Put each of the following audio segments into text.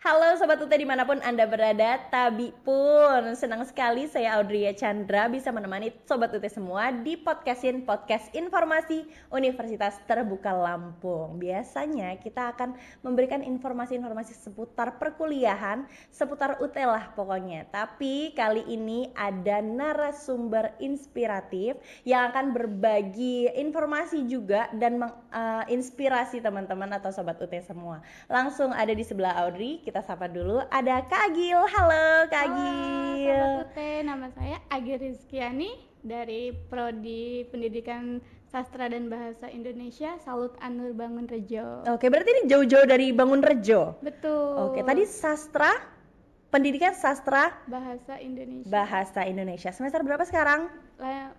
Halo Sobat Ute dimanapun Anda berada, Tabi pun senang sekali saya Audrey Chandra bisa menemani Sobat Ute semua di podcast informasi Universitas Terbuka Lampung. Biasanya kita akan memberikan informasi-informasi seputar perkuliahan, seputar UT lah pokoknya. Tapi kali ini ada narasumber inspiratif yang akan berbagi informasi juga dan menginspirasi teman-teman atau Sobat UT semua. Langsung ada di sebelah Audrey, kita sapa dulu, ada Kak Agil. Halo Kak Agil. Halo Sobat UT, nama saya Agil Rizkiani dari Prodi Pendidikan Sastra dan Bahasa Indonesia Salut Anur Bangunrejo. Oke, berarti ini jauh-jauh dari Bangunrejo? Betul. Oke, tadi sastra, pendidikan sastra Bahasa Indonesia. Bahasa Indonesia. Semester berapa sekarang?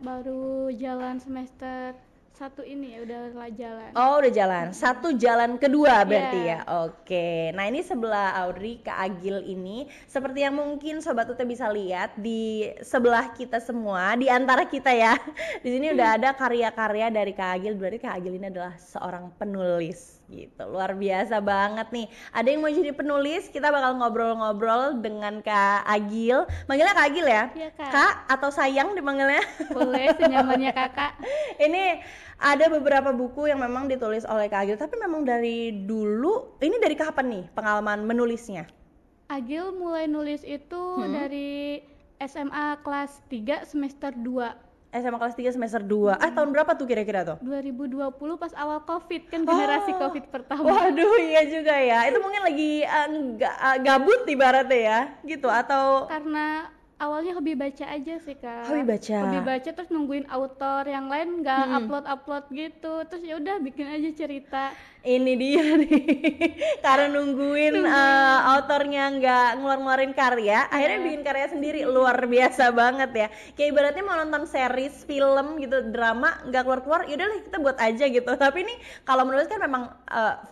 Baru jalan semester 1 ini ya, udah jalan. Oh, udah jalan. Satu jalan kedua berarti ya. Oke. Nah, ini sebelah Audrey, Kak Agil ini seperti yang mungkin Sobat Ute bisa lihat di sebelah kita semua, di antara kita ya. Di sini udah ada karya-karya dari Kak Agil. Berarti Kak Agil ini adalah seorang penulis gitu. Luar biasa banget nih. Ada yang mau jadi penulis, kita bakal ngobrol-ngobrol dengan Kak Agil. Manggilnya Kak Agil ya? Iya, Kak. Kak atau sayang dipanggilnya? Boleh, senyamannya Kakak. Ini ada beberapa buku yang memang ditulis oleh Kak Agil, tapi memang dari dulu, ini dari kapan nih pengalaman menulisnya? Agil mulai nulis itu dari SMA kelas 3 semester 2. SMA kelas 3 semester 2. Tahun berapa tuh kira-kira tuh? 2020 pas awal Covid, kan generasi Covid pertama. Waduh, iya juga ya. Itu mungkin lagi gabut ibaratnya ya, gitu atau Karena awalnya hobi baca aja sih, Kak. Hobi baca Terus nungguin autor yang lain nggak upload gitu. Terus ya udah bikin aja cerita. ini dia nih. Karena nungguin autornya nggak ngeluarin karya, akhirnya bikin karya sendiri. Luar biasa banget ya. Kayak ibaratnya mau nonton series, film gitu, drama nggak keluar-keluar, yaudah lah kita buat aja gitu. Tapi ini kalau menulis kan memang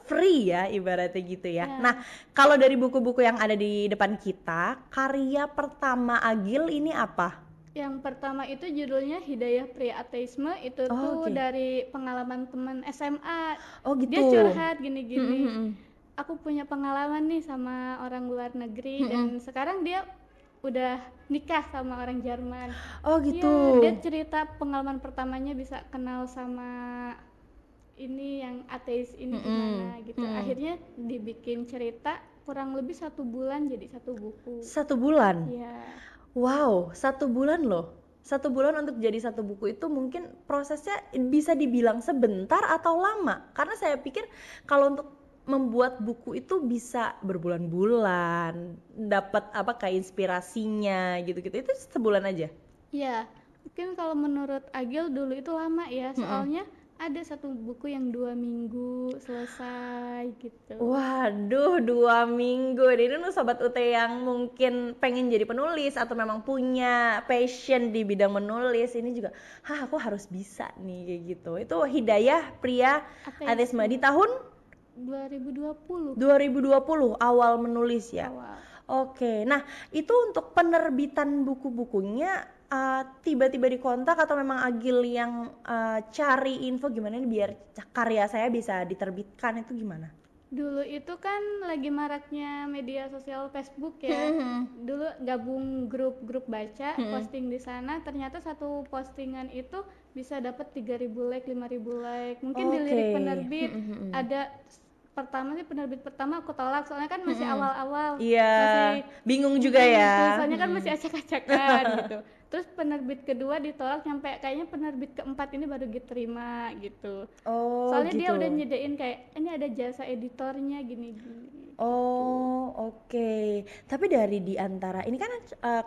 free ya ibaratnya gitu ya. Nah, kalau dari buku-buku yang ada di depan kita, karya pertama Agil ini apa? Yang pertama itu judulnya Hidayah Pria Ateisme. Itu tuh dari pengalaman teman SMA. Oh gitu. Dia curhat gini-gini. Aku punya pengalaman nih sama orang luar negeri dan sekarang dia udah nikah sama orang Jerman. Oh gitu. Dia cerita pengalaman pertamanya bisa kenal sama ini yang ateis ini gimana gitu. Akhirnya dibikin cerita kurang lebih 1 bulan jadi 1 buku. 1 bulan? Iya. Wow, 1 bulan loh. 1 bulan untuk jadi 1 buku itu mungkin prosesnya bisa dibilang sebentar atau lama. Karena saya pikir kalau untuk membuat buku itu bisa berbulan-bulan, dapat kayak inspirasinya gitu-gitu. Itu sebulan aja? Iya, mungkin kalau menurut Agil dulu itu lama ya, soalnya ada 1 buku yang 2 minggu selesai gitu. Waduh, 2 minggu. Ini tuh Sobat UT yang mungkin pengen jadi penulis atau memang punya passion di bidang menulis, ini juga, aku harus bisa nih kayak gitu. Itu Hidayah Pria Ateisme di tahun 2020 awal menulis ya. awal. Oke, nah itu untuk penerbitan buku-bukunya tiba-tiba dikontak atau memang Agil yang cari info gimana nih biar karya saya bisa diterbitkan, itu gimana? Dulu itu kan lagi maraknya media sosial Facebook ya. Dulu gabung grup baca, posting di sana, ternyata 1 postingan itu bisa dapat 3.000 like, 5.000 like. Mungkin dilirik penerbit ada pertama sih, penerbit pertama aku tolak soalnya kan masih awal-awal. Iya, masih bingung juga ya. Tulisannya kan masih acak-acakan gitu. Terus penerbit kedua ditolak, sampai kayaknya penerbit keempat ini baru diterima gitu. Soalnya gitu. dia udah nyediain kayak ini ada jasa editornya gini-gini. Oke. Tapi dari di antara ini kan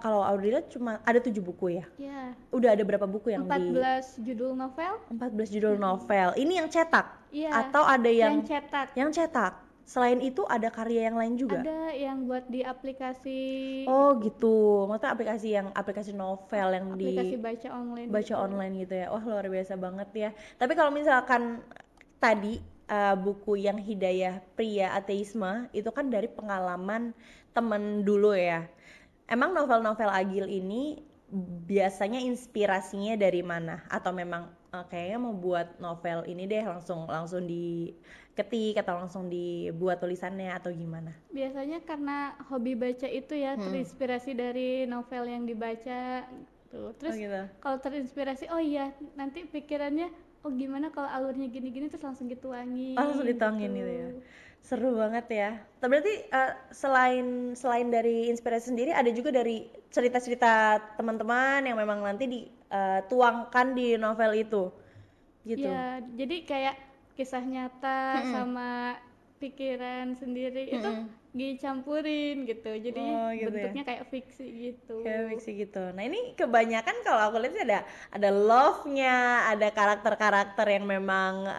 kalau Audrey cuma ada 7 buku ya? Iya. Udah ada berapa buku yang 14 judul novel. 14 judul novel. Ini yang cetak? Iya. Atau ada yang cetak? Yang cetak. Selain itu ada karya yang lain juga? Ada yang buat di aplikasi. Oh gitu, maksudnya aplikasi novel yang aplikasi baca online gitu ya. Wah, luar biasa banget ya. Tapi kalau misalkan tadi buku yang Hidayah Pria Ateisme itu kan dari pengalaman temen dulu ya. Emang novel-novel Agil ini biasanya inspirasinya dari mana? Atau memang kayaknya mau buat novel ini deh langsung diketik atau langsung dibuat tulisannya atau gimana? Biasanya karena hobi baca itu ya, terinspirasi dari novel yang dibaca tuh. Terus gitu. kalau terinspirasi, oh iya nanti pikirannya, oh gimana kalau alurnya gini-gini, terus langsung dituangin. Langsung dituangin gitu ya. Seru banget ya. Berarti selain dari inspirasi sendiri, ada juga dari cerita-cerita teman-teman yang memang nanti dituangkan di novel itu, gitu. Ya, jadi kayak kisah nyata sama pikiran sendiri itu dicampurin gitu. Jadi Oh, gitu ya. bentuknya kayak fiksi gitu. Kayak fiksi gitu. Nah ini kebanyakan kalau aku lihat sih ada love-nya, ada karakter-karakter yang memang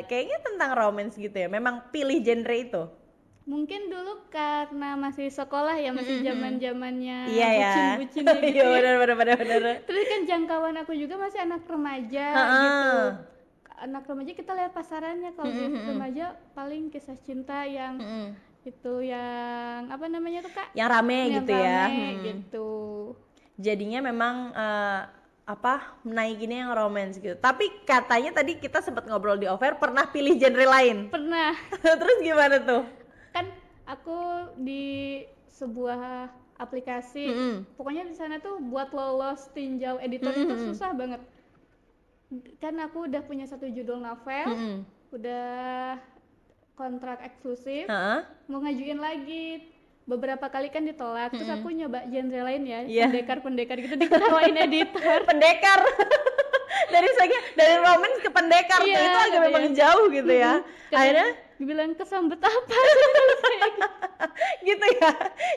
kayaknya tentang romance gitu ya. Memang pilih genre itu. Mungkin dulu karena masih sekolah ya, masih zaman-zamannya Iya ya. bucin-bucinnya gitu Iya ya. benar. Terus kan jangkauan aku juga masih anak remaja Ha-ha. gitu. Anak remaja kita lihat pasarannya, kalau di remaja paling kisah cinta yang itu yang apa namanya tuh Kak? Yang rame Yang gitu ya. rame gitu. Jadinya memang naikinnya yang romance gitu. Tapi katanya tadi kita sempat ngobrol di offer pernah pilih genre lain. Pernah. Terus gimana tuh? Kan aku di sebuah aplikasi, pokoknya di sana tuh buat lolos tinjau editor itu susah banget. Kan aku udah punya satu judul novel, udah kontrak eksklusif, Heeh. mau ngajuin lagi, beberapa kali kan ditolak. Terus aku nyoba genre lain ya, Iya. pendekar gitu, diketawain editor. Pendekar. dari romance ke pendekar tuh, Iya, itu agak katanya. memang jauh gitu ya. Akhirnya dibilang kesambet apa gitu ya.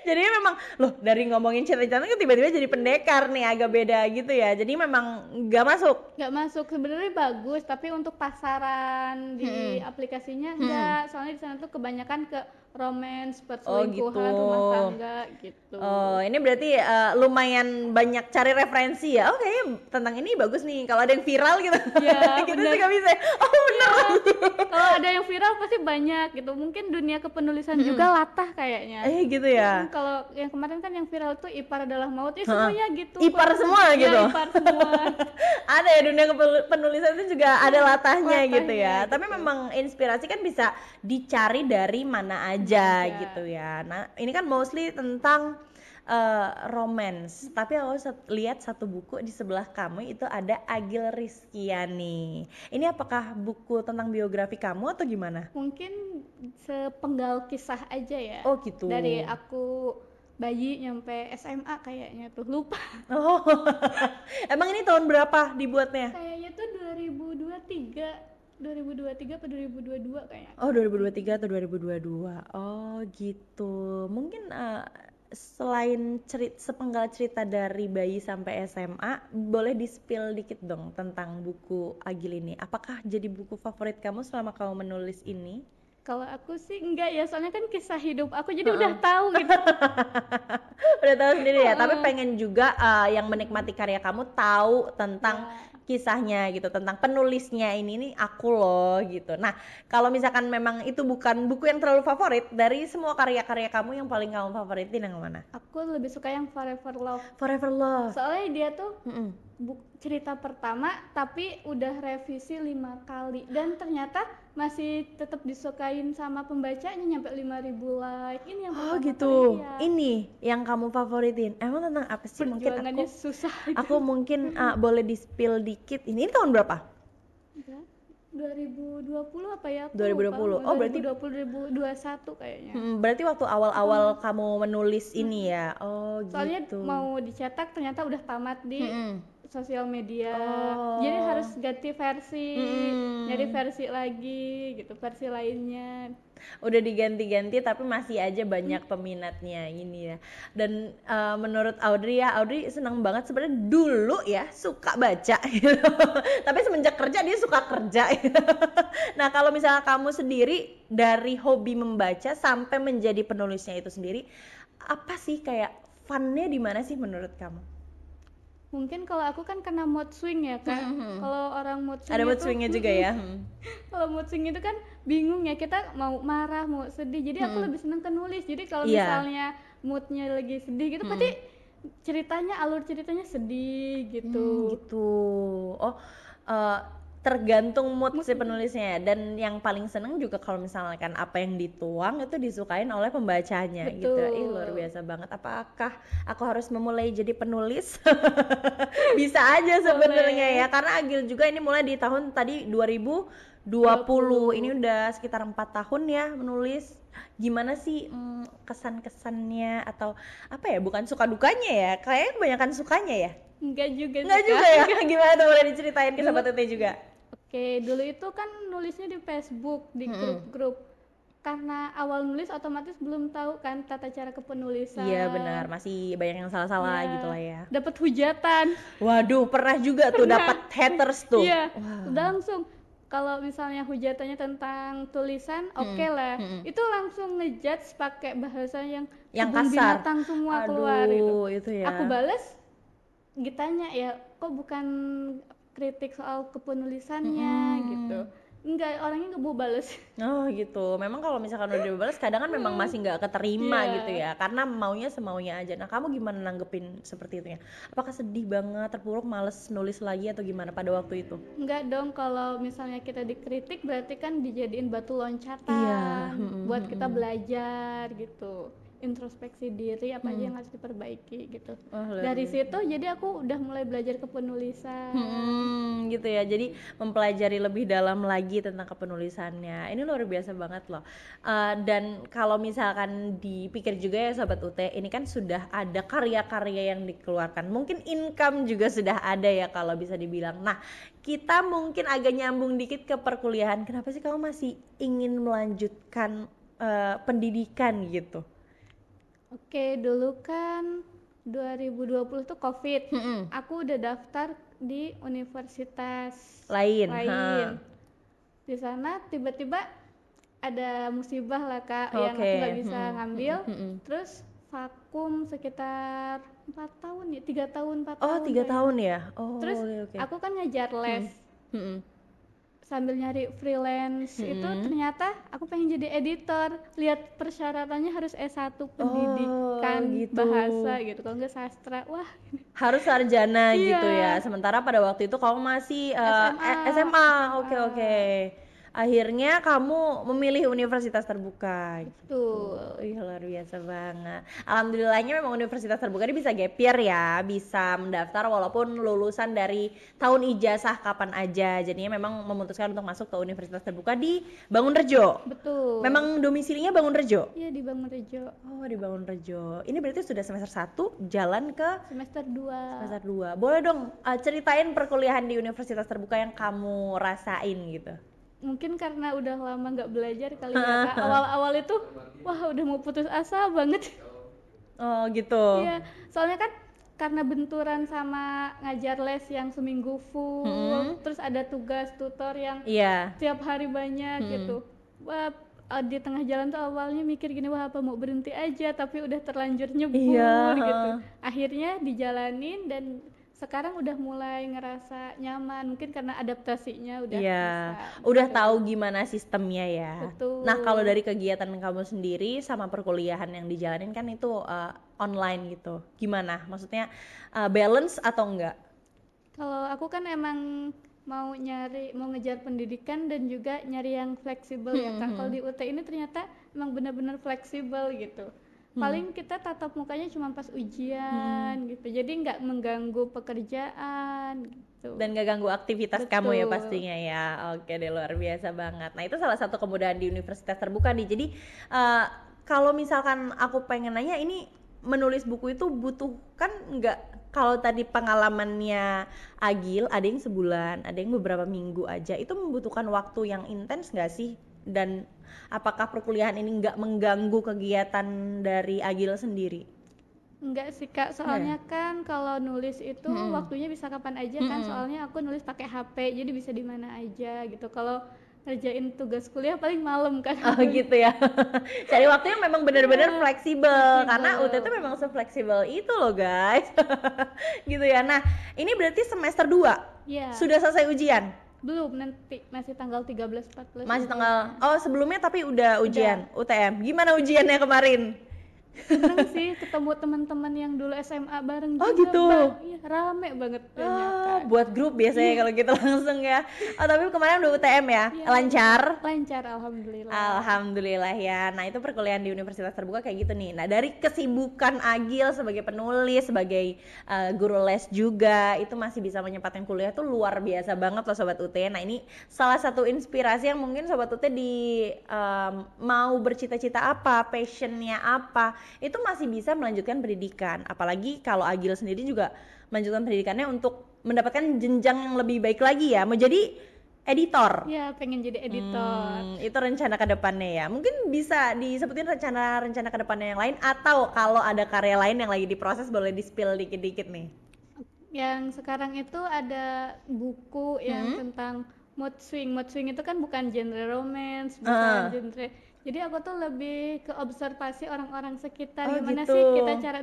Jadi memang loh, dari ngomongin cinta-cinta kan tiba-tiba jadi pendekar nih, agak beda gitu ya. Jadi memang nggak masuk. nggak masuk. Sebenarnya bagus, tapi untuk pasaran di aplikasinya enggak. Soalnya di sana tuh kebanyakan ke romance, perselingkuhan, gitu. rumah tangga gitu. Oh, ini berarti lumayan banyak cari referensi ya. Oh, kayaknya tentang ini bagus nih. Kalau ada yang viral gitu. Ya, gitu bener. juga bisa. Oh, bener. Kalau ada yang viral pasti banyak gitu. Mungkin dunia kepenulisan juga latah kayaknya. Gitu ya. Kalau yang kemarin kan yang viral tuh Ipar Adalah Maut, ya semuanya gitu. Ipar semua gitu. Ya, Ipar semua. Ada ya, dunia penulisan itu juga ada latahnya gitu ya. Gitu. Tapi memang inspirasi kan bisa dicari dari mana aja gitu ya. Nah, ini kan mostly tentang romance. Tapi aku lihat satu buku di sebelah kamu itu ada Agil Rizkyani. Ini apakah buku tentang biografi kamu atau gimana? Mungkin sepenggal kisah aja ya. Oh gitu. Dari aku bayi nyampe SMA kayaknya tuh, lupa. Oh. Emang ini tahun berapa dibuatnya? Kayaknya tuh 2023 atau 2022 kayaknya. Oh, 2023 atau 2022. Oh, gitu. Mungkin selain sepenggal cerita dari bayi sampai SMA, boleh di-spill dikit dong tentang buku Agil ini. Apakah jadi buku favorit kamu selama kamu menulis ini? Kalau aku sih enggak ya, soalnya kan kisah hidup aku jadi udah tahu gitu. Udah tahu sendiri ya, tapi pengen juga yang menikmati karya kamu tahu tentang kisahnya gitu, tentang penulisnya ini nih aku loh gitu. Nah, kalau misalkan memang itu bukan buku yang terlalu favorit, dari semua karya-karya kamu yang paling kamu favoritin yang mana? Aku lebih suka yang Forever Love. Forever Love. Soalnya dia tuh cerita pertama tapi udah revisi 5 kali dan ternyata masih tetap disukain sama pembacanya, nyampe 5.000 like. Ini yang Oh pertama gitu. kali, ya. Ini yang kamu favoritin. Emang tentang apa sih? Mungkin Perjuangannya susah. aku mungkin boleh di-spill dikit. Ini tahun berapa? 2020 apa ya? Aku 2020. lupa. Oh, berarti 2021 kayaknya. Berarti waktu awal-awal kamu menulis ini ya. Oh, Soalnya gitu. mau dicetak ternyata udah tamat di sosial media. Oh. Jadi harus ganti versi, nyari versi lagi gitu, versi lainnya. Udah diganti-ganti tapi masih aja banyak peminatnya ini ya. Dan menurut Audrey ya, Audrey senang banget sebenarnya dulu ya suka baca gitu. Tapi semenjak kerja dia suka kerja gitu. Nah, kalau misalnya kamu sendiri dari hobi membaca sampai menjadi penulisnya itu sendiri, apa sih kayak funnya di mana sih menurut kamu? Mungkin kalau aku kan kena mood swing ya Kak. Kalau orang mood swing Ada mood itu, swingnya juga ya. kalau mood swing itu kan bingung ya, kita mau marah, mau sedih. Jadi aku lebih seneng ke nulis. Jadi kalau Iya. misalnya moodnya lagi sedih gitu, pasti alur ceritanya sedih gitu. Gitu. Oh, eh, tergantung mood si penulisnya ya. Dan yang paling seneng juga kalau misalkan apa yang dituang itu disukain oleh pembacanya gitu. Ih, luar Betul. biasa banget. Apakah aku harus memulai jadi penulis? Bisa aja sebenarnya ya, Boleh. karena Agil juga ini mulai di tahun tadi 2020. Ini udah sekitar 4 tahun ya menulis. Gimana sih kesan-kesannya atau apa ya, bukan suka dukanya ya, kayaknya kebanyakan sukanya ya. Enggak juga sih, Enggak Kak. juga ya. Gimana tuh, boleh diceritain ke Dulu- sahabat Tete juga. Oke, dulu itu kan nulisnya di Facebook, di grup-grup. Karena awal nulis otomatis belum tahu kan tata cara kepenulisan. Iya benar, masih banyak yang salah-salah gitu lah ya. Dapat hujatan. Waduh, pernah juga tuh dapat haters tuh. Iya, Wah. udah langsung. Kalau misalnya hujatannya tentang tulisan, oke lah. Itu langsung ngejudge pakai bahasa yang kebun kasar. binatang semua Aduh, keluar gitu. itu ya. Aku bales, ditanya ya, kok bukan kritik soal kepenulisannya gitu. Enggak, orangnya nggak mau bales. Oh gitu. Memang kalau misalkan udah dibalas kadang kan memang masih nggak keterima Iya. gitu ya. Karena maunya semaunya aja. Nah, kamu gimana nanggepin seperti itu ya? Apakah sedih banget, terpuruk, males nulis lagi atau gimana pada waktu itu? Enggak dong, kalau misalnya kita dikritik berarti kan dijadiin batu loncatan Iya, buat kita belajar gitu, introspeksi diri apa aja yang harus diperbaiki gitu. Oh, luar Dari biasa. situ jadi aku udah mulai belajar kepenulisan. Gitu ya. Jadi mempelajari lebih dalam lagi tentang kepenulisannya. Ini luar biasa banget loh. Dan kalau misalkan dipikir juga ya Sobat UT, ini kan sudah ada karya-karya yang dikeluarkan. Mungkin income juga sudah ada ya kalau bisa dibilang. Nah, kita mungkin agak nyambung dikit ke perkuliahan. Kenapa sih kamu masih ingin melanjutkan pendidikan gitu? Oke, dulu kan 2020 tuh COVID. Aku udah daftar di universitas Lain. Di sana tiba-tiba ada musibah lah Kak, yang aku nggak bisa ngambil. Terus vakum sekitar 4 tahun ya, 3 tahun 4 tahun. Oh, 3 tahun ya. Oh, Terus oke. aku kan ngajar les. Sambil nyari freelance itu ternyata aku pengen jadi editor. Lihat persyaratannya harus S1 pendidikan gitu. bahasa gitu, kalau nggak sastra. Wah, Harus sarjana Iya. gitu ya. Sementara pada waktu itu kamu masih SMA. SMA. Oke. Akhirnya kamu memilih universitas terbuka gitu. Ih, luar biasa banget. Alhamdulillahnya memang universitas terbuka ini bisa gap year ya, bisa mendaftar walaupun lulusan dari tahun ijazah kapan aja. Jadinya memang memutuskan untuk masuk ke universitas terbuka di Bangunrejo. Betul. Memang domisilinya Bangunrejo. Iya, di Bangunrejo. Oh, di Bangunrejo. Ini berarti sudah semester 1 jalan ke Semester 2. semester 2. Boleh dong ceritain perkuliahan di universitas terbuka yang kamu rasain gitu. Mungkin karena udah lama nggak belajar kali ya Kak. Awal-awal itu wah udah mau putus asa banget. Oh gitu. Iya, soalnya kan karena benturan sama ngajar les yang seminggu full, terus ada tugas tutor yang Iya. tiap hari banyak gitu. Wah, di tengah jalan tuh awalnya mikir gini, wah apa mau berhenti aja, tapi udah terlanjur nyebur gitu. Akhirnya dijalanin dan sekarang udah mulai ngerasa nyaman, mungkin karena adaptasinya udah udah tahu gimana sistemnya ya. Betul. Nah, kalau dari kegiatan kamu sendiri sama perkuliahan yang dijalanin kan itu online gitu. Gimana? Maksudnya balance atau enggak? Kalau aku kan emang mau ngejar pendidikan dan juga nyari yang fleksibel ya Kak. Kalau di UT ini ternyata emang benar-benar fleksibel gitu. Paling kita tatap mukanya cuma pas ujian gitu, jadi nggak mengganggu pekerjaan gitu. Dan nggak ganggu aktivitas kamu ya pastinya ya. Oke deh, luar biasa banget. Nah, itu salah satu kemudahan di universitas terbuka nih. Jadi kalau misalkan aku pengen nanya, ini menulis buku itu butuh kan nggak, kalau tadi pengalamannya Agil ada yang sebulan, ada yang beberapa minggu aja, itu membutuhkan waktu yang intens nggak sih? Dan apakah perkuliahan ini nggak mengganggu kegiatan dari Agil sendiri? Enggak sih Kak, soalnya kan kalau nulis itu waktunya bisa kapan aja kan, soalnya aku nulis pakai HP, jadi bisa di mana aja gitu. Kalau ngerjain tugas kuliah paling malam kan. Oh gitu ya. Cari waktunya memang benar-benar fleksibel, karena UT itu memang se-fleksibel itu loh guys. Gitu ya. Nah, ini berarti semester 2. Iya. Sudah selesai ujian? Belum, nanti masih tanggal 13-14. Masih tanggal, sebelumnya tapi udah ujian UTM. Gimana ujiannya kemarin? Seneng sih ketemu teman-teman yang dulu SMA bareng Oh juga, gitu. Iya, rame banget banyak kan. Buat grup biasanya kalau gitu langsung ya. Oh tapi kemarin udah UTM ya, Iya, lancar? lancar alhamdulillah. Alhamdulillah ya. Nah itu perkuliahan di Universitas Terbuka kayak gitu nih. Nah dari kesibukan Agil sebagai penulis, sebagai guru les juga, itu masih bisa menyempatkan kuliah tuh luar biasa banget loh Sobat UT. Nah ini salah satu inspirasi yang mungkin Sobat UT mau bercita-cita apa, passionnya apa, itu masih bisa melanjutkan pendidikan. Apalagi kalau Agil sendiri juga melanjutkan pendidikannya untuk mendapatkan jenjang yang lebih baik lagi ya. Mau jadi editor. Iya, pengen jadi editor. Itu rencana ke depannya ya. Mungkin bisa disebutin rencana ke depannya yang lain, atau kalau ada karya lain yang lagi diproses boleh di-spill dikit-dikit nih. Yang sekarang itu ada buku yang tentang mood swing. Mood swing itu kan bukan genre romance, bukan genre. Jadi aku tuh lebih ke observasi orang-orang sekitar. Oh, Gimana gitu. sih kita cara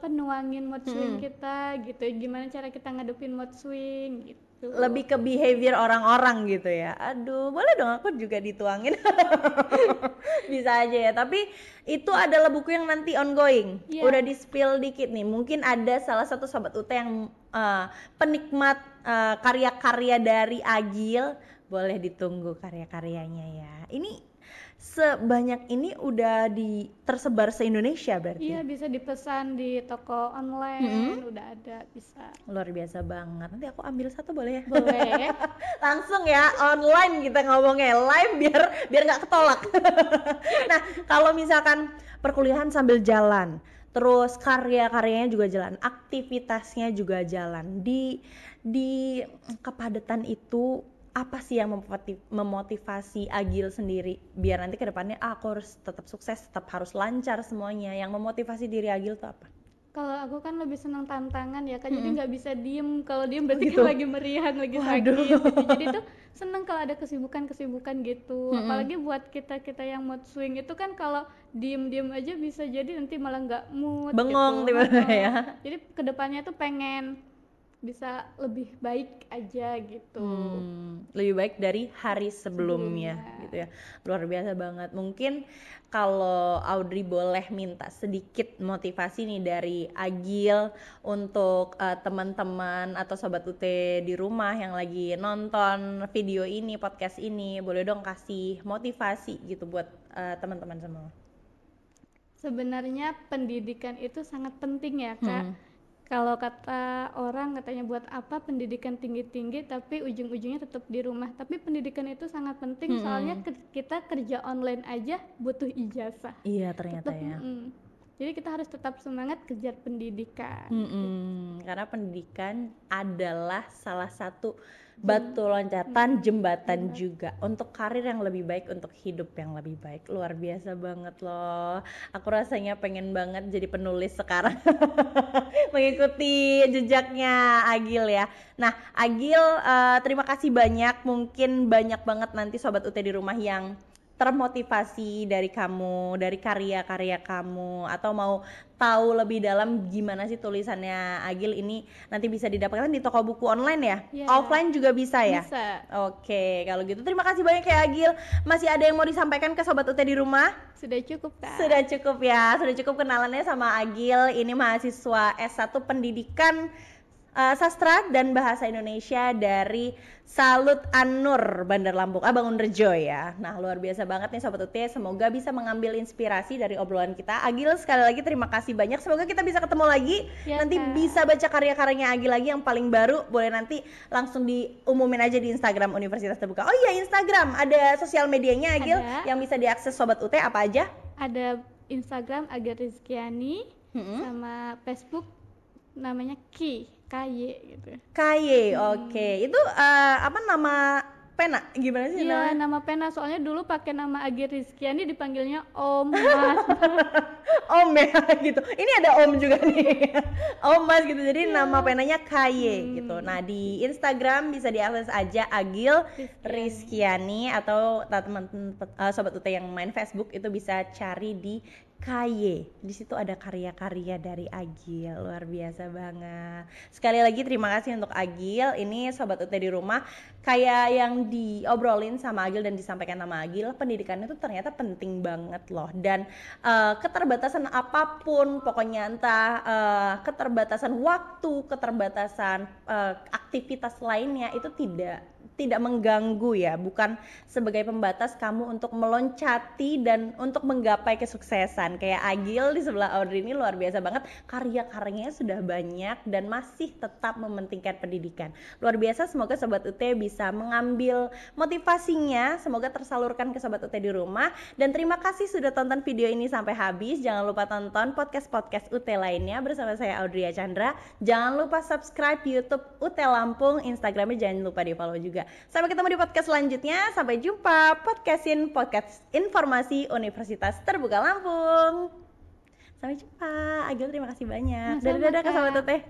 nuangin mood swing kita gitu. Gimana cara kita ngadepin mood swing gitu. Lebih ke behavior orang-orang gitu ya. Aduh, boleh dong aku juga dituangin. Bisa aja ya. Tapi itu adalah buku yang nanti ongoing. Iya. Udah di-spill dikit nih. Mungkin ada salah satu Sobat UT yang penikmat karya-karya dari Agil. Boleh ditunggu karya-karyanya ya. Ini sebanyak ini udah tersebar se-Indonesia berarti? Iya, bisa dipesan di toko online, udah ada, bisa. Luar biasa banget. Nanti aku ambil satu boleh ya? Boleh. Langsung ya, online kita ngomongnya, live biar nggak ketolak. Nah, kalau misalkan perkuliahan sambil jalan, terus karya-karyanya juga jalan, aktivitasnya juga jalan, di kepadatan itu apa sih yang memotivasi Agil sendiri biar nanti ke depannya aku harus tetap sukses, tetap harus lancar semuanya. Yang memotivasi diri Agil tuh apa? Kalau aku kan lebih senang tantangan ya kan, jadi nggak bisa diem. Kalau diem berarti gitu. kan lagi meriang, lagi sakit gitu. Jadi tuh seneng kalau ada kesibukan gitu. Apalagi buat kita yang mood swing itu kan, kalau diem aja bisa jadi nanti malah nggak mood, Bengong gitu. tiba-tiba ya. Jadi kedepannya tuh pengen bisa lebih baik aja gitu. Lebih baik dari hari sebelumnya gitu ya. Luar biasa banget. Mungkin kalau Audrey boleh minta sedikit motivasi nih dari Agil untuk teman-teman atau Sobat UT di rumah yang lagi nonton video ini, podcast ini, boleh dong kasih motivasi gitu buat teman-teman semua. Sebenarnya pendidikan itu sangat penting ya Kak. Kalau kata orang katanya buat apa pendidikan tinggi-tinggi tapi ujung-ujungnya tetap di rumah. Tapi pendidikan itu sangat penting, soalnya kita kerja online aja butuh ijazah. Iya ternyata ya. Jadi kita harus tetap semangat kejar pendidikan. Karena pendidikan adalah salah satu batu loncatan, jembatan juga untuk karir yang lebih baik, untuk hidup yang lebih baik. Luar biasa banget loh. Aku rasanya pengen banget jadi penulis sekarang. Mengikuti jejaknya Agil ya. Nah Agil, terima kasih banyak. Mungkin banyak banget nanti Sobat UT di rumah yang termotivasi dari kamu, dari karya-karya kamu, atau mau tahu lebih dalam gimana sih tulisannya Agil ini, nanti bisa didapatkan di toko buku online ya? Yeah. Offline juga bisa ya? Bisa. Oke, kalau gitu terima kasih banyak ya Agil. Masih ada yang mau disampaikan ke Sobat UT di rumah? Sudah cukup Kak? Sudah cukup ya, sudah cukup kenalannya sama Agil. Ini mahasiswa S1 Pendidikan Sastra dan Bahasa Indonesia dari Salut An-Nur Bandar Lampung, Bangunrejo ya. Nah luar biasa banget nih Sobat UT, semoga bisa mengambil inspirasi dari obrolan kita. Agil sekali lagi terima kasih banyak, semoga kita bisa ketemu lagi ya, nanti Kak. Bisa baca karya-karyanya Agil lagi yang paling baru, boleh nanti langsung diumumin aja di Instagram Universitas Terbuka. Oh iya, Instagram ada sosial medianya Agil yang bisa diakses Sobat UT, apa aja? Ada Instagram Agil Rizkiani, sama Facebook namanya KY gitu. KY, oke. Itu apa nama pena? Gimana sih namanya? Iya, nama pena. Soalnya dulu pakai nama Agil Rizkiani dipanggilnya Om Mas. Om ya gitu. Ini ada Om juga nih. Om Mas gitu. Jadi nama penanya KY gitu. Nah, di Instagram bisa diakses aja Agil Rizkiani, atau teman-teman Sobat UT yang main Facebook itu bisa cari di KY. Di situ ada karya-karya dari Agil, luar biasa banget. Sekali lagi terima kasih untuk Agil. Ini Sobat UT di rumah, kayak yang diobrolin sama Agil dan disampaikan sama Agil, pendidikan itu ternyata penting banget loh. Dan keterbatasan apapun, pokoknya entah keterbatasan waktu, keterbatasan aktivitas lainnya itu tidak mengganggu ya, bukan sebagai pembatas kamu untuk meloncati dan untuk menggapai kesuksesan. Kayak Agil di sebelah Audrey ini luar biasa banget, karya-karyanya sudah banyak dan masih tetap mementingkan pendidikan. Luar biasa, semoga Sobat UT bisa mengambil motivasinya, semoga tersalurkan ke Sobat UT di rumah. Dan terima kasih sudah tonton video ini sampai habis. Jangan lupa tonton podcast-podcast UT lainnya bersama saya Audrey Chandra. Jangan lupa subscribe YouTube UT Lampung, Instagramnya jangan lupa di follow juga. Sampai ketemu di podcast selanjutnya. Sampai jumpa. Podcast informasi Universitas Terbuka Lampung. Sampai jumpa. Agil terima kasih banyak. Dadah ke Sobat Teteh.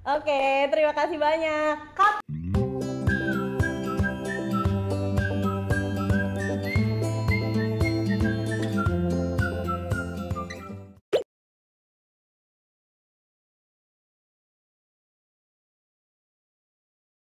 Oke, terima kasih banyak. Cut.